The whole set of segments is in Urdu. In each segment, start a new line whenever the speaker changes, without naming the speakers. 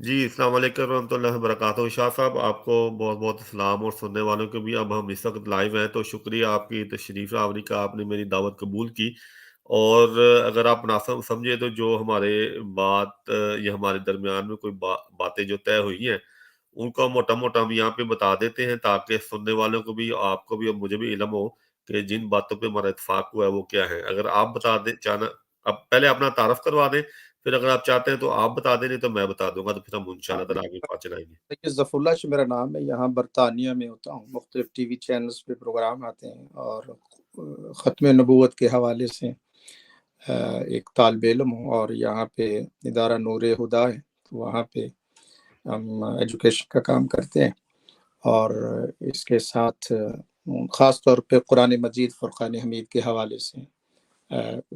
جی، السلام علیکم ورحمۃ اللہ وبرکاتہ۔ شاہ صاحب آپ کو بہت بہت السلام، اور سننے والوں کو بھی۔ اب ہم اس وقت لائیو ہیں، تو شکریہ آپ کی تشریف آوری کا، آپ نے میری دعوت قبول کی۔ اور اگر آپ مناسب سمجھے تو جو ہمارے بات یا ہمارے درمیان میں کوئی باتیں جو طے ہوئی ہیں، ان کو موٹا موٹا ہم یہاں پہ بتا دیتے ہیں، تاکہ سننے والوں کو بھی، آپ کو بھی اور مجھے بھی علم ہو کہ جن باتوں پہ ہمارا اتفاق ہوا ہے وہ کیا ہے۔ اگر آپ بتا دیں چاہنا، اب پہلے اپنا تعارف کروا دیں، پھر اگر آپ چاہتے ہیں تو آپ بتا دیں، نہیں تو میں بتا دوں گا، تو پھر ہم انشاءاللہ تعالیٰ آگے بات چلائیں گے۔
دیکھیے، ظفر اللہ میرا نام ہے، یہاں برطانیہ میں ہوتا ہوں، مختلف ٹی وی چینلز پہ پروگرام آتے ہیں، اور ختم نبوت کے حوالے سے ایک طالب علم ہوں، اور یہاں پہ ادارہ نور ہدا ہے، تو وہاں پہ ہم ایجوکیشن کا کام کرتے ہیں، اور اس کے ساتھ خاص طور پہ قرآن مجید فرقان حمید کے حوالے سے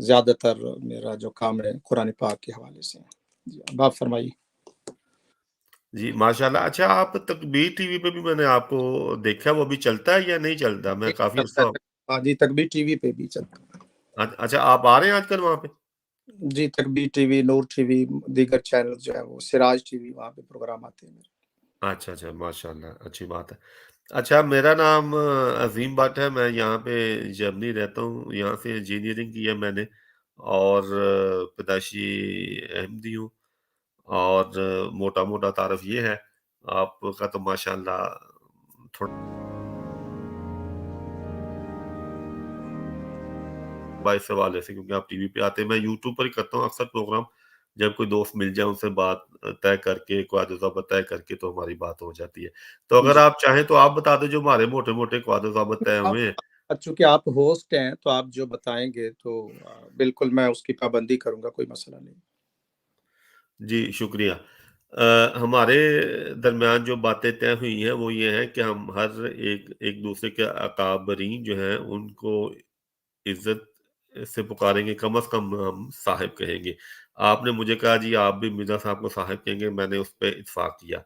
زیادہ تر میرا جو کام ہے قرآن پاک کے حوالے سے ہے۔ جی، اب آپ فرمائیے۔
جی ماشاءاللہ۔ اچھا، آپ تکبیر ٹی وی پہ بھی میں نے آپ کو دیکھا، وہ بھی چلتا ہے یا نہیں چلتا؟ میں کافی
چلتا
عرصہ
ہے، ہاں جی، تکبیر ٹی وی پہ بھی چلتا ہے۔
اچھا، آپ آ رہے ہیں آج کل وہاں پہ؟
جی، تکبیر ٹی وی، نور ٹی وی، دیگر چینل جو ہے وہ سراج ٹی وی، وہاں پہ پروگرام آتے ہیں میرے۔
اچھا ماشاءاللہ، اچھی بات ہے۔ اچھا، میرا نام عظیم بٹ ہے، میں یہاں پہ جرمنی رہتا ہوں، یہاں سے انجینئرنگ کی ہے میں نے، اور پیدائشی احمدی ہوں۔ اور موٹا موٹا تعارف یہ ہے آپ کا، تو ماشاءاللہ تھوڑا اس حوالے سے، کیونکہ آپ ٹی وی پہ آتے ہیں، میں یوٹیوب پر ہی کرتا ہوں اکثر پروگرام، جب کوئی دوست مل جائے ان سے بات طے کر کے، قواعد و ضابط طے کر کے، تو ہماری بات ہو جاتی ہے۔ تو اگر
جی،
آپ چاہیں تو آپ بتا دیں جو ہمارے موٹے موٹے قواعد و ضابط طے
آپ
ہوئے ہیں۔
چونکہ آپ ہوسٹ ہیں تو آپ جو بتائیں گے تو بالکل میں اس کی پابندی کروں گا، کوئی مسئلہ نہیں۔
جی شکریہ۔ ہمارے درمیان جو باتیں طے ہوئی ہیں وہ یہ ہے کہ ہم ہر ایک ایک دوسرے کے اکابرین جو ہیں ان کو عزت سے پکاریں گے، کم از کم ہم صاحب کہیں گے۔ آپ نے مجھے کہا جی آپ بھی مرزا صاحب کو صاحب کہیں گے، میں نے اس پہ اتفاق کیا۔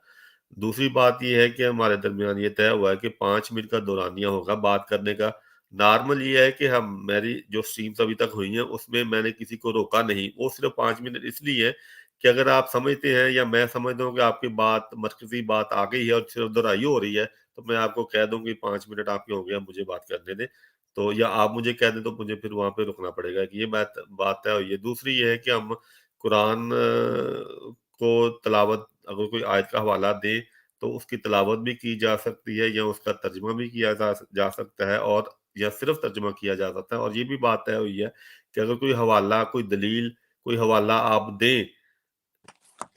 دوسری بات یہ ہے کہ ہمارے درمیان یہ طے ہوا ہے کہ 5 منٹ کا دورانیہ ہوگا بات کرنے کا۔ نارمل یہ ہے کہ میری جو سٹریمز ابھی تک ہوئی ہیں اس میں میں نے کسی کو روکا نہیں، وہ صرف 5 منٹ اس لیے ہے کہ اگر آپ سمجھتے ہیں یا میں سمجھتا ہوں کہ آپ کی بات مرکزی بات آ گئی ہے اور صرف دہرائی ہو رہی ہے، تو میں آپ کو کہہ دوں کہ 5 منٹ آپ کے ہو گیا، مجھے بات کرنے دیں۔ تو یا آپ مجھے کہہ دیں تو مجھے پھر وہاں پہ رکنا پڑے گا، کہ یہ بات طے ہوئی ہے۔ دوسری یہ ہے کہ ہم قرآن کو تلاوت، اگر کوئی آیت کا حوالہ دے تو اس کی تلاوت بھی کی جا سکتی ہے، یا اس کا ترجمہ بھی کیا جا سکتا ہے، اور یا صرف ترجمہ کیا جا سکتا ہے۔ اور یہ بھی بات طے ہوئی ہے کہ اگر کوئی حوالہ، کوئی دلیل، کوئی حوالہ آپ دیں،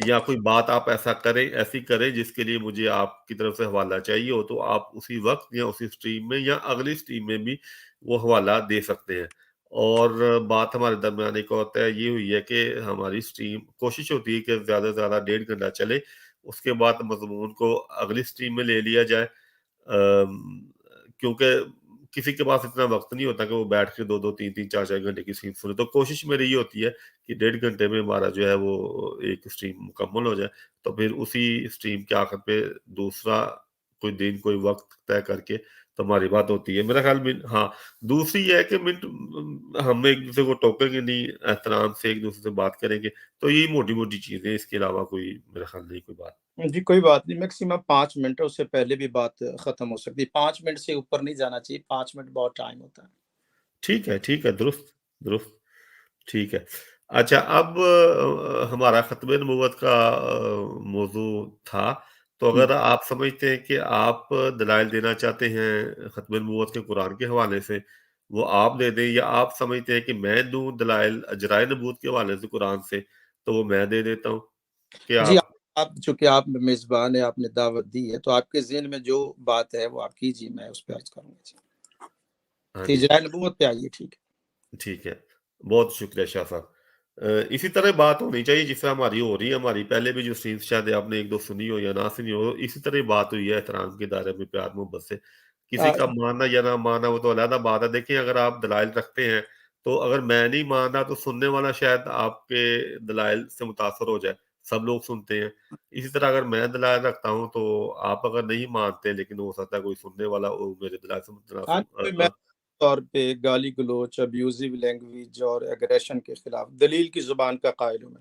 یا کوئی بات آپ ایسی کریں جس کے لیے مجھے آپ کی طرف سے حوالہ چاہیے ہو، تو آپ اسی وقت یا اسی سٹریم میں یا اگلی سٹریم میں بھی وہ حوالہ دے سکتے ہیں۔ اور بات ہمارے درمیان ایک اور طے یہ ہوئی ہے کہ ہماری سٹریم کوشش ہوتی ہے کہ زیادہ سے زیادہ 1.5 گھنٹہ چلے، اس کے بعد مضمون کو اگلی سٹریم میں لے لیا جائے۔ کیونکہ کسی کے پاس اتنا وقت نہیں ہوتا کہ وہ بیٹھ کے 2 3 4 کی سٹریم سنے، تو کوشش میری یہ ہوتی ہے کہ 1.5 گھنٹے میں ہمارا جو ہے وہ ایک سٹریم مکمل ہو جائے، تو پھر اسی سٹریم کے آخر پہ دوسرا کوئی دن، کوئی وقت طے کر کے تو ہماری بات ہوتی ہے، میرا خیال میں۔ ہاں، دوسری یہ ہے کہ ہم ایک دوسرے کو ٹوکیں گے نہیں، احترام سے ایک دوسرے سے بات کریں گے، تو یہی موٹی موٹی چیزیں، اس کے علاوہ کوئی میرا خیال نہیں کوئی بات۔
جی، کوئی بات نہیں، میکسیمم 5 منٹ ہے، اس سے پہلے بھی بات ختم ہو سکتی ہے، 5 منٹ سے اوپر نہیں جانا چاہیے، 5 منٹ بہت ٹائم ہوتا ہے۔
ٹھیک ہے، درست درست، ٹھیک ہے۔ اچھا، اب ہمارا ختم نبوت کا موضوع تھا، تو اگر آپ سمجھتے ہیں کہ آپ دلائل دینا چاہتے ہیں ختم نبوت کے قرآن کے حوالے سے، وہ آپ دے دیں، یا آپ سمجھتے ہیں کہ میں دوں دلائل اجرائے نبوت کے حوالے سے قرآن سے، تو وہ میں دے دیتا ہوں کہ
جی،
آپ۔
آپ چونکہ آپ میزبان ہیں، آپ نے دعوت دی ہے، تو آپ کے ذہن میں جو بات ہے وہ آپ کیجیے، میں اس پہ عرض کروں گا۔ جی،
ہاں جی،
اجرائے نبوت پہ آئیے، ٹھیک ہے۔
ٹھیک ہے، بہت شکریہ شاہ صاحب۔ اسی طرح بات ہونی چاہیے جس طرح ہماری ہو رہی ہے، ہماری پہلے بھی جو سینس شاید آپ نے ایک دو سنی ہو یا نہ سنی ہو، اسی طرح بات ہوئی ہے احترام کے دائرے میں، پیار محبت سے۔ کسی کا ماننا یا نہ ماننا وہ تو علیحدہ بات ہے۔ دیکھیں، اگر آپ دلائل رکھتے ہیں تو اگر میں نہیں مان رہا تو سننے والا شاید آپ کے دلائل سے متاثر ہو جائے، سب لوگ سنتے ہیں۔ اسی طرح اگر میں دلائل رکھتا ہوں تو آپ اگر نہیں مانتے، لیکن ہو سکتا ہے کوئی سننے والا وہ میرے دلائل سے
کوئی میں طور پہ گالی گلوچ، ابیوزو لینگویج اور ایگریشن کے خلاف دلیل کی زبان کا قائل ہوں میں۔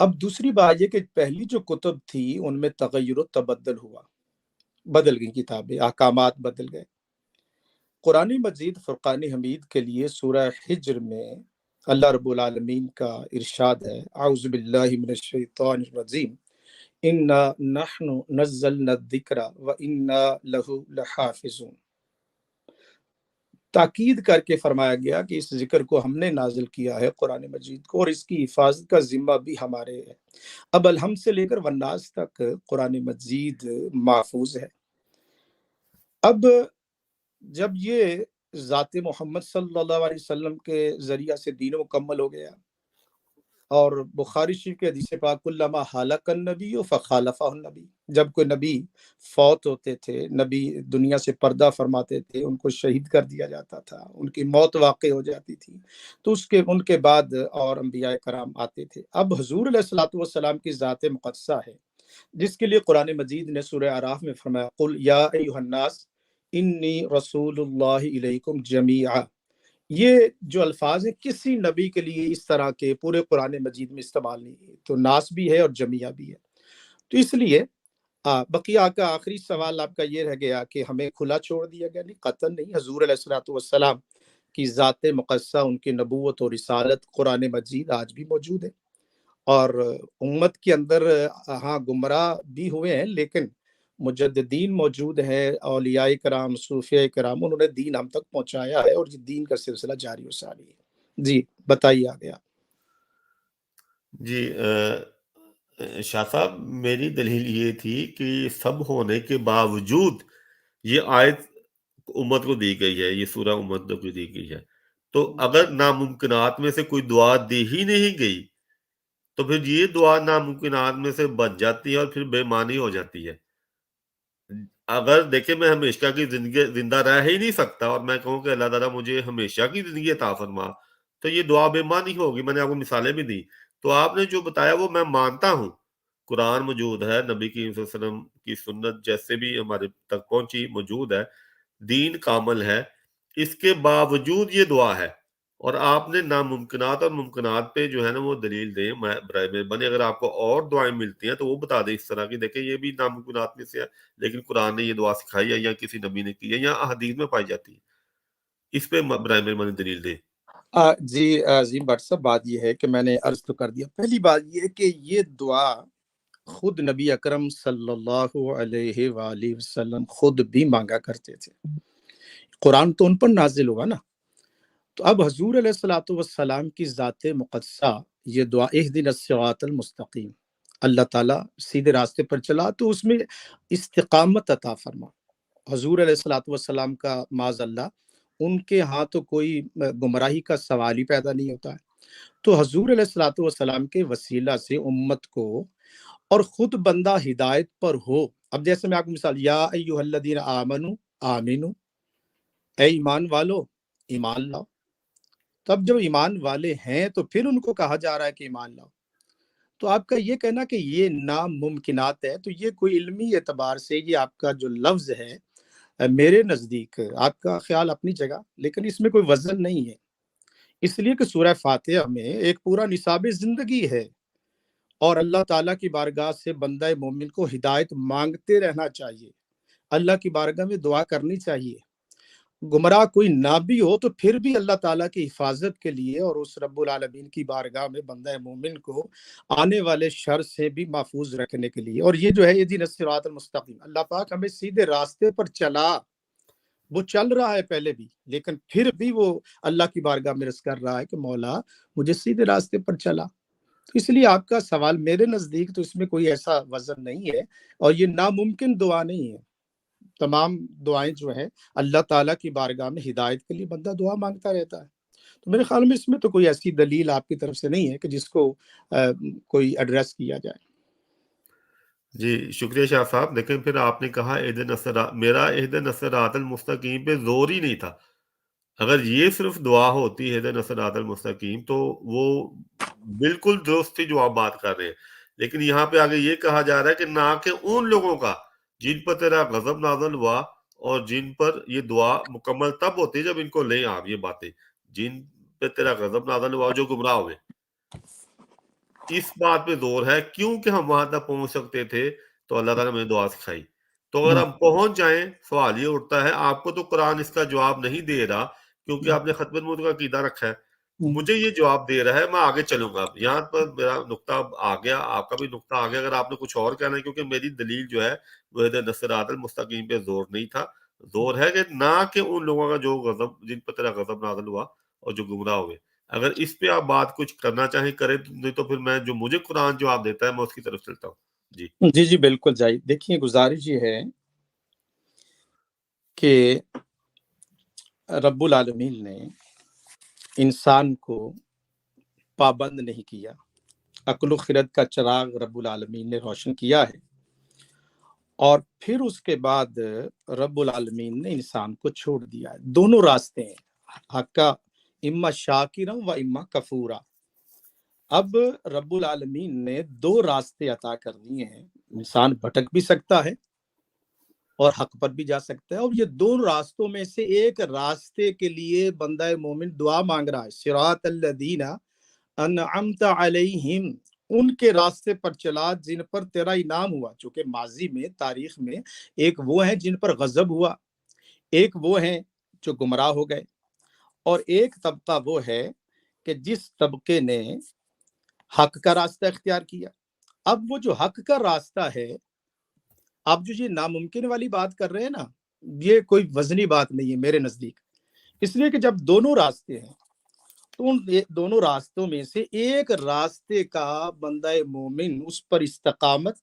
اب دوسری بات یہ کہ پہلی جو کتب تھی ان میں تغیر و تبدل ہوا، بدل گئی کتابیں، احکامات بدل گئے۔ قرآن مجید فرقان حمید کے لیے سورہ حجر میں اللہ رب العالمین کا ارشاد ہے، اعوذ باللہ من الشیطان الرجیم، انا نحن نزلنا الذکر وانا لہ لحافظون۔ تاکید کر کے فرمایا گیا کہ اس ذکر کو ہم نے نازل کیا ہے، قرآن مجید کو، اور اس کی حفاظت کا ذمہ بھی ہمارے ہے۔ اب الحمد سے لے کر والناس تک قرآن مجید محفوظ ہے۔ اب جب یہ ذات محمد صلی اللہ علیہ وسلم کے ذریعہ سے دین مکمل ہو گیا، اور بخاری شریف کے حدیث پاک کلما حالک النبی فخالفہ النبی، جب کوئی نبی فوت ہوتے تھے، نبی دنیا سے پردہ فرماتے تھے، ان کو شہید کر دیا جاتا تھا، ان کی موت واقع ہو جاتی تھی، تو ان کے بعد اور انبیاء کرام آتے تھے۔ اب حضور علیہ الصلوۃ والسلام کی ذات مقدسہ ہے، جس کے لیے قرآن مجید نے سورہ اعراف میں فرمایا قل یا ایھا الناس انی رسول اللہ الیکم جمیعا۔ یہ جو الفاظ ہیں کسی نبی کے لیے اس طرح کے پورے قرآن مجید میں استعمال نہیں ہے، تو ناس بھی ہے اور جمیعہ بھی ہے۔ تو اس لیے بقیہ کا آخری سوال آپ کا یہ رہ گیا کہ ہمیں کھلا چھوڑ دیا گیا، نہیں، قطعاً نہیں۔ حضور علیہ الصلوۃ والسلام کی ذات مقدسہ، ان کی نبوت اور رسالت قرآن مجید آج بھی موجود ہے، اور امت کے اندر ہاں گمراہ بھی ہوئے ہیں، لیکن مجددین موجود ہے، اولیاء کرام، صوفیاء کرام، انہوں نے دین ہم تک پہنچایا ہے، اور یہ دین کا سلسلہ جاری و ساری ہے۔ جی بتائیے آگے آپ۔
جی شاہ صاحب، میری دلیل یہ تھی کہ سب ہونے کے باوجود یہ آیت امت کو دی گئی ہے، یہ سورہ امت کو دی گئی ہے، تو اگر ناممکنات میں سے کوئی دعا دی ہی نہیں گئی تو پھر یہ دعا ناممکنات میں سے بچ جاتی ہے اور پھر بے معنی ہو جاتی ہے۔ اگر دیکھیں میں ہمیشہ کی زندگی زندہ رہ ہی نہیں سکتا اور میں کہوں کہ اللہ تعالیٰ مجھے ہمیشہ کی زندگی عطا فرما، تو یہ دعا بے معنی ہوگی۔ میں نے آپ کو مثالیں بھی دی، تو آپ نے جو بتایا وہ میں مانتا ہوں، قرآن موجود ہے، نبی کریم صلی اللہ علیہ وسلم کی سنت جیسے بھی ہمارے تک پہنچی موجود ہے، دین کامل ہے، اس کے باوجود یہ دعا ہے۔ اور آپ نے ناممکنات اور ممکنات پہ جو ہے نا وہ دلیل دیں، میں برائے مہربانی اگر آپ کو اور دعائیں ملتی ہیں تو وہ بتا دیں اس طرح کی، دیکھیں یہ بھی ناممکنات میں سے ہے لیکن قرآن نے یہ دعا سکھائی ہے یا کسی نبی نے کی ہے یا احادیث میں پائی جاتی ہے، اس پہ برائے مہربانی دلیل دیں۔
جی عظیم بٹ صاحب، بات یہ ہے کہ میں نے عرض تو کر دیا۔ پہلی بات یہ ہے کہ یہ دعا خود نبی اکرم صلی اللہ علیہ وآلہ وسلم خود بھی مانگا کرتے تھے، قرآن تو ان پر نازل ہوا نا۔ تو اب حضور علیہ الصلوۃ والسلام کی ذات مقدسہ یہ دعا اہدنا الصراط المستقیم، اللہ تعالیٰ سیدھے راستے پر چلا تو اس میں استقامت عطا فرما۔ حضور علیہ الصلوۃ والسلام کا معاذ اللہ ان کے ہاں تو کوئی گمراہی کا سوال ہی پیدا نہیں ہوتا ہے۔ تو حضور علیہ الصلوۃ والسلام کے وسیلہ سے امت کو، اور خود بندہ ہدایت پر ہو۔ اب جیسے میں آپ کو مثال، یا ایھا الذین آمنوا آمنو، اے ایمان والو ایمان لاؤ۔ تب جب ایمان والے ہیں تو پھر ان کو کہا جا رہا ہے کہ ایمان لاؤ۔ تو آپ کا یہ کہنا کہ یہ ناممکنات ہے، تو یہ کوئی علمی اعتبار سے یہ آپ کا جو لفظ ہے، میرے نزدیک آپ کا خیال اپنی جگہ، لیکن اس میں کوئی وزن نہیں ہے، اس لیے کہ سورہ فاتحہ میں ایک پورا نصاب زندگی ہے، اور اللہ تعالیٰ کی بارگاہ سے بندہ مومن کو ہدایت مانگتے رہنا چاہیے، اللہ کی بارگاہ میں دعا کرنی چاہیے۔ گمراہ کوئی نہ بھی ہو تو پھر بھی اللہ تعالیٰ کی حفاظت کے لیے اور اس رب العالمین کی بارگاہ میں بندہ مومن کو آنے والے شر سے بھی محفوظ رکھنے کے لیے، اور یہ جو ہے اہدنا الصراط المستقیم، اللہ پاک ہمیں سیدھے راستے پر چلا۔ وہ چل رہا ہے پہلے بھی، لیکن پھر بھی وہ اللہ کی بارگاہ میں عرض کر رہا ہے کہ مولا مجھے سیدھے راستے پر چلا۔ تو اس لیے آپ کا سوال میرے نزدیک تو اس میں کوئی ایسا وزن نہیں ہے، اور یہ ناممکن دعا نہیں ہے۔ تمام دعائیں جو ہیں اللہ تعالیٰ کی بارگاہ میں ہدایت کے لیے بندہ دعا مانگتا رہتا ہے۔ تو میرے خیال میں اس میں تو کوئی ایسی دلیل آپ کی طرف سے نہیں ہے کہ جس کو کوئی ایڈریس کیا جائے۔
جی شکریہ شاہ صاحب، لیکن پھر آپ نے کہا اہدنا الصراط، میرا اہدنا الصراط المستقیم پہ زور ہی نہیں تھا۔ اگر یہ صرف دعا ہوتی ہے اہدنا الصراط المستقیم تو وہ بالکل درست تھی جو آپ بات کر رہے ہیں، لیکن یہاں پہ آگے یہ کہا جا رہا ہے کہ نہ کہ ان لوگوں کا جن پر تیرا غضب نازل ہوا، اور جن پر یہ دعا مکمل تب ہوتی ہے جب ان کو لیں آپ یہ باتیں، جن پہ تیرا غضب نازل ہوا جو گمراہ ہوئے۔ اس بات پہ زور ہے کیونکہ ہم وہاں تک پہنچ سکتے تھے تو اللہ تعالیٰ نے ہمیں دعا سکھائی. تو اگر ہم پہنچ جائیں سوال یہ اٹھتا ہے آپ کو تو قرآن اس کا جواب نہیں دے رہا کیونکہ آپ نے ختم نبوت کا عقیدہ رکھا ہے, مجھے یہ جواب دے رہا ہے, میں آگے چلوں گا. اب یہاں پر میرا نقطہ آ گیا, آپ کا بھی نقطہ آ گیا. اگر آپ نے کچھ اور کہنا ہے, کیونکہ میری دلیل جو ہے وہ اہدنا الصراط المستقیم پہ زور نہیں تھا, زور ہے کہ نہ کہ ان لوگوں کا جو غضب جن پر تیرا غضب نازل ہوا اور جو گمراہ ہوئے. اگر اس پہ آپ بات کچھ کرنا چاہیں کریں, نہیں تو پھر میں جو مجھے قرآن جواب دیتا ہے میں اس کی طرف چلتا ہوں. جی
جی جی بالکل جائے. دیکھیے گزارش یہ ہے کہ رب العالمین نے انسان کو پابند نہیں کیا, عقل و خرد کا چراغ رب العالمین نے روشن کیا ہے, اور پھر اس کے بعد رب العالمین نے انسان کو چھوڑ دیا ہے. دونوں راستے ہیں حق کا, اما شاکرا و اما کفورا. اب رب العالمین نے دو راستے عطا کر دیے ہیں, انسان بھٹک بھی سکتا ہے اور حق پر بھی جا سکتا ہے, اور یہ دونوں راستوں میں سے ایک راستے کے لیے بندہ مومن دعا مانگ رہا ہے, صراط الذین انعمت علیہم, ان کے راستے پر چلا جن پر تیرا انعام ہوا. چونکہ ماضی میں تاریخ میں ایک وہ ہیں جن پر غضب ہوا, ایک وہ ہیں جو گمراہ ہو گئے, اور ایک طبقہ وہ ہے کہ جس طبقے نے حق کا راستہ اختیار کیا. اب وہ جو حق کا راستہ ہے, آپ جو یہ ناممکن والی بات کر رہے ہیں نا, یہ کوئی وزنی بات نہیں ہے میرے نزدیک. اس لیے کہ جب دونوں راستے ہیں تو ان دونوں راستوں میں سے ایک راستے کا بندہ مومن اس پر استقامت,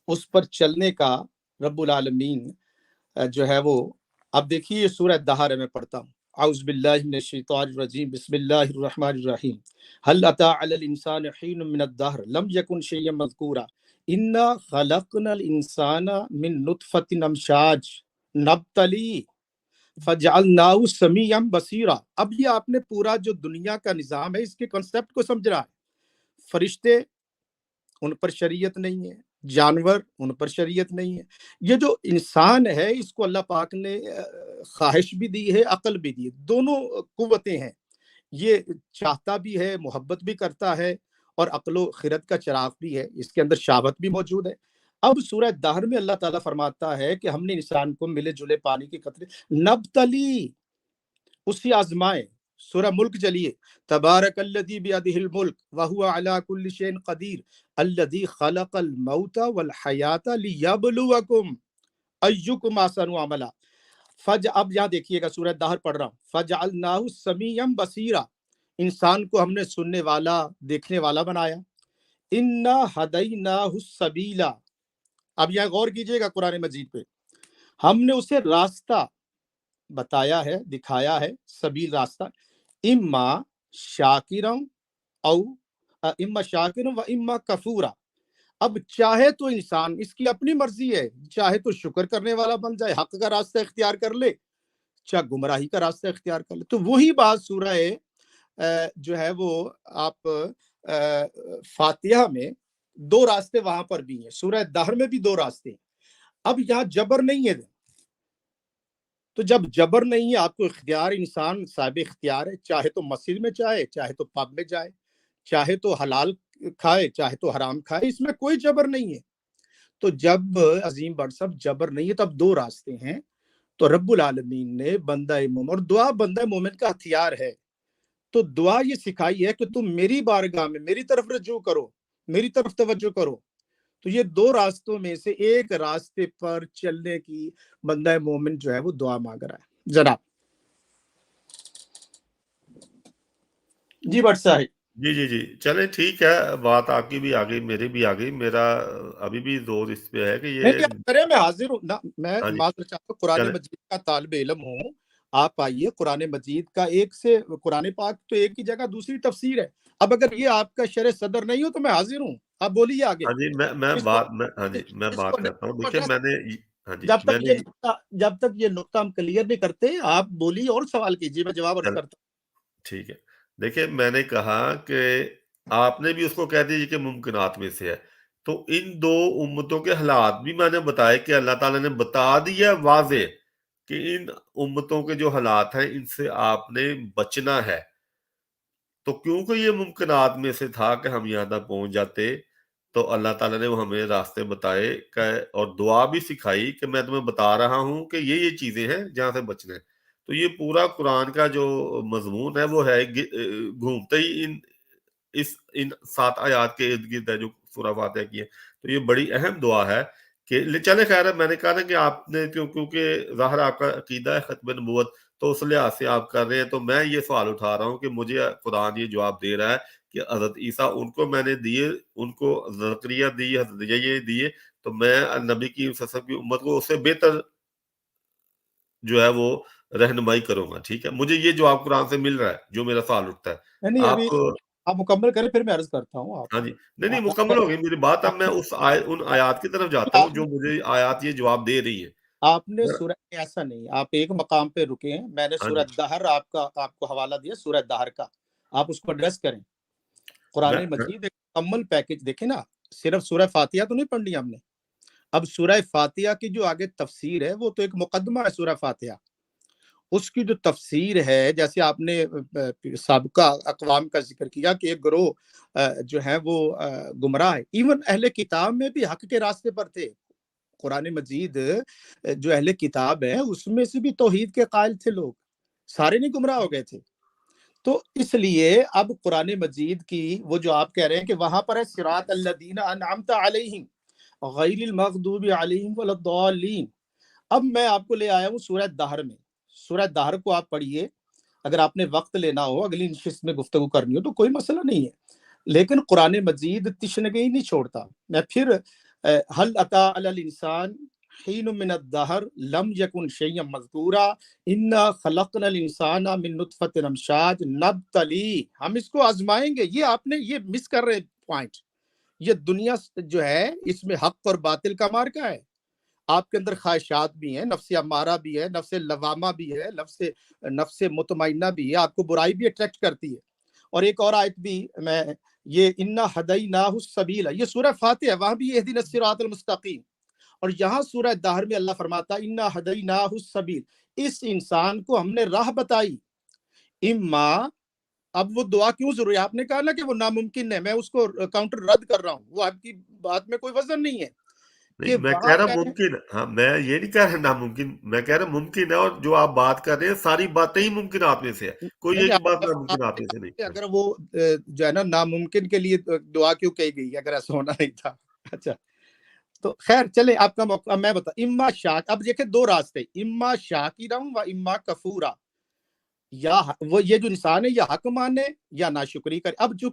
اس پر چلنے کا رب العالمین جو ہے وہ, اب دیکھیے سورہ دہر میں پڑھتا ہوں, اعوذ باللہ من الشیطان الرجیم, بسم اللہ الرحمن الرحیم, هل اتى على الانسان حين من الدهر لم يكن شيئا مذكورا انا خلقنا الانسان من نطفة امشاج نبتلی فجعلناه سمیعا بصیرا. اب یہ آپ نے پورا جو دنیا کا نظام ہے اس کے کنسپٹ کو سمجھ رہا ہے. فرشتے ان پر شریعت نہیں ہے, جانور ان پر شریعت نہیں ہے, یہ جو انسان ہے اس کو اللہ پاک نے خواہش بھی دی ہے, عقل بھی دی ہے, دونوں قوتیں ہیں. یہ چاہتا بھی ہے, محبت بھی کرتا ہے, اور عقل و خرد کا چراغ بھی ہے, اس کے اندر شہوت بھی موجود ہے. اب سورہ دہر میں اللہ تعالیٰ فرماتا ہے کہ ہم نے انسان کو ملے جلے پانی کے قطرے نبتلی, اسی آزمائے. سورہ ملک چلیے, تبارک الذی بیدہ الملک وہو علی کل شیء قدیر الذی خلق الموت والحیات لیبلوکم ایکم احسن عملا. اب یہاں دیکھیے گا سورہ دہر پڑھ رہا ہوں, فجعلناہ سمیعا بصیرا, انسان کو ہم نے سننے والا دیکھنے والا بنایا. انا ہدیناہ السبیل, اب یہاں غور کیجئے گا قرآن مجید پہ, ہم نے اسے راستہ بتایا ہے, دکھایا ہے, سبیل راستہ, اما شاکرم او اما شاکرم و اما کفورا. اب چاہے تو انسان, اس کی اپنی مرضی ہے, چاہے تو شکر کرنے والا بن جائے, حق کا راستہ اختیار کر لے, چاہے گمراہی کا راستہ اختیار کر لے. تو وہی بات سورہ جو ہے وہ آپ فاتحہ میں دو راستے وہاں پر بھی ہیں, سورہ دہر میں بھی دو راستے ہیں. اب یہاں جبر نہیں ہے, تو جب جبر نہیں ہے, آپ کو اختیار, انسان صاحب اختیار ہے, چاہے تو مسجد میں جائے, چاہے تو پب میں جائے, چاہے تو حلال کھائے, چاہے تو حرام کھائے, اس میں کوئی جبر نہیں ہے. تو جب عظیم بڑھ صاحب جبر نہیں ہے, تب دو راستے ہیں. تو رب العالمین نے بندہ مومن, اور دعا بندہ مومن کا ہتھیار ہے, تو دعا یہ سکھائی ہے کہ تم میری بارگاہ میں میری طرف رجوع کرو, میری طرف توجہ کرو. تو یہ دو راستوں میں سے ایک راستے پر چلنے کی بندہ مومن جو ہے وہ دعا مانگ رہا ہے. جناب جی بٹ صاحب.
جی جی جی چلیں ٹھیک ہے, بات آپ کی بھی آ گئی, میری بھی آ گئی. میرا ابھی بھی زور اس پہ ہے کہ
نہیں
یہ,
آپ کریں, میں حاضر ہوں. میں
ہاں جی
معذرت چاہتا ہوں, قرآن
چلیں
مجید کا طالب علم ہوں. آپ آئیے, قرآن مجید کا ایک سے, قرآن پاک تو ایک کی جگہ دوسری تفسیر ہے. اب اگر یہ آپ کا شرح صدر نہیں ہو تو میں حاضر ہوں, آپ بولیے آگے.
ہاں جی ہاں جی میں
اس کو
بات کرتا ہوں. دیکھیں میں نے, ہاں جی
جب
میں
تک
نے,
جب تک یہ نقطہ ہم کلیئر نہیں کرتے, آپ بولیے اور سوال کیجیے, میں جواب عرض کرتا
ٹھیک ہے. دیکھیں میں نے کہا کہ آپ نے بھی اس کو کہہ دیجیے کہ ممکنات میں سے ہے, تو ان دو امتوں کے حالات بھی میں نے بتائے کہ اللہ تعالیٰ نے بتا دیا واضح کہ ان امتوں کے جو حالات ہیں ان سے آپ نے بچنا ہے. تو کیونکہ یہ ممکنات میں سے تھا کہ ہم یہاں تک پہنچ جاتے، تو اللہ تعالیٰ نے وہ ہمیں راستے بتائے اور دعا بھی سکھائی کہ میں تمہیں بتا رہا ہوں کہ یہ چیزیں ہیں جہاں سے بچنا ہے۔ تو یہ پورا قرآن کا جو مضمون ہے وہ ہے گھومتے ہی ان 7 آیات کے ارد گرد ہے جو سورہ فاتحہ کی ہے۔ تو یہ بڑی اہم دعا ہے کہ چلے خیر ہے، میں نے کہا نا کہ آپ نے کیونکہ ظاہر آپ کا عقیدہ ہے ختم نبوت، تو اس لحاظ سے آپ کر رہے ہیں، تو میں یہ سوال اٹھا رہا ہوں کہ مجھے قرآن یہ جواب دے رہا ہے کہ حضرت عیسیٰ ان کو میں نے دیے، ان کو زکریا دی، حضرت یہ دیے، تو میں نبی کی سسب کی امت کو اس سے بہتر جو ہے وہ رہنمائی کروں گا۔ ٹھیک ہے، مجھے یہ جواب قرآن سے مل رہا ہے جو میرا سوال اٹھتا ہے۔
نہیں ابھی
آپ
آپ مکمل کریں پھر میں عرض کرتا ہوں آپ
ہاں
کو۔
جی، نہیں مکمل ہو گئی میری بات، اب میں ان آیات کی طرف جاتا ہوں جو مجھے آیات یہ جواب دے رہی ہیں۔
آپ نے سورہ، ایسا نہیں، آپ ایک مقام پہ رکے ہیں، میں نے
ہاں
سورہ
جی،
دہر آپ کو حوالہ دیا، سورہ دہر کا، آپ اس کو ایڈریس کریں۔ قرآن مجید ایک مکمل پیکج، دیکھیں نا، صرف سورہ فاتحہ تو نہیں پڑھنی ہم نے، اب سورہ فاتحہ کی جو آگے تفسیر ہے وہ تو ایک مقدمہ ہے سورہ فاتحہ، اس کی جو تفسیر ہے، جیسے آپ نے سابقہ اقوام کا ذکر کیا کہ ایک گروہ جو ہے وہ گمراہ ہے، ایون اہل کتاب میں بھی حق کے راستے پر تھے۔ قرآن مجید جو اہل کتاب ہے اس میں سے بھی توحید کے قائل تھے لوگ، سارے نہیں گمراہ ہو گئے تھے۔ تو اس لیے اب قرآن مجید کی وہ جو آپ کہہ رہے ہیں کہ وہاں پر ہے صراط الذین انعمت علیہم غیر المغضوب علیہم ولا الضالین، اب میں آپ کو لے آیا ہوں سورہ دہر میں، سورہ دہر کو آپ پڑھیے، اگر آپ نے وقت لینا ہو، اگلی نشست میں گفتگو کرنی ہو تو کوئی مسئلہ نہیں ہے، لیکن قرآن مجید تشنگی نہیں چھوڑتا۔ میں پھر حل اتی علی الانسان حین من الدہر لم یکن شیئا مذکورا انا خلقنا الانسان من نطفۃ امشاج نبتلی، ہم اس کو آزمائیں گے۔ یہ آپ نے یہ مس کر رہے پوائنٹ، یہ دنیا جو ہے اس میں حق اور باطل کا مارکا ہے، آپ کے اندر خواہشات بھی ہیں، نفس امارہ بھی ہے، نفس لوامہ بھی ہے، نفس مطمئنہ بھی ہے، آپ کو برائی بھی اٹریکٹ کرتی ہے۔ اور ایک اور آیت بھی میں یہ انا ہدیناہ السبیل، یہ سورہ فاتحہ، وہاں بھی اہدنا الصراط المستقیم، اور یہاں سورہ دہر میں اللہ فرماتا انا ہدیناہ السبیل، اس انسان کو ہم نے راہ بتائی، اما، اب وہ دعا کیوں ضروری ہے؟ آپ نے کہا نا کہ وہ ناممکن ہے، میں اس کو کاؤنٹر رد کر رہا ہوں، وہ آپ کی بات میں کوئی وزن نہیں ہے
نہیں
کہ
میں
وہاں
کہہ رہا
کہہ رہے ہیں
ممکن، ہاں میں یہ نہیں کہہ رہا ناممکن، میں کہہ رہا ممکن ہے، اور جو آپ بات کر رہے ہیں ساری باتیں ہی ممکنات میں سے ہے، کوئی
نہیں،
ایک بات
آپ
ناممکنات
نے
میں سے نہیں
کہا کہ
ہے۔
اگر وہ جو ہے نا ناممکن کے لیے دعا کیوں کہی گئی اگر ایسا ہونا نہیں تھا؟ اچھا، تو خیر چلے، آپ کا موقع میں بتا، اما شاک، اب دیکھیں دو راستے، اما شاکرم و اما کفورا، یا وہ یہ جو انسان ہے یا حق مانے یا ناشکری کرے۔ اب چونکہ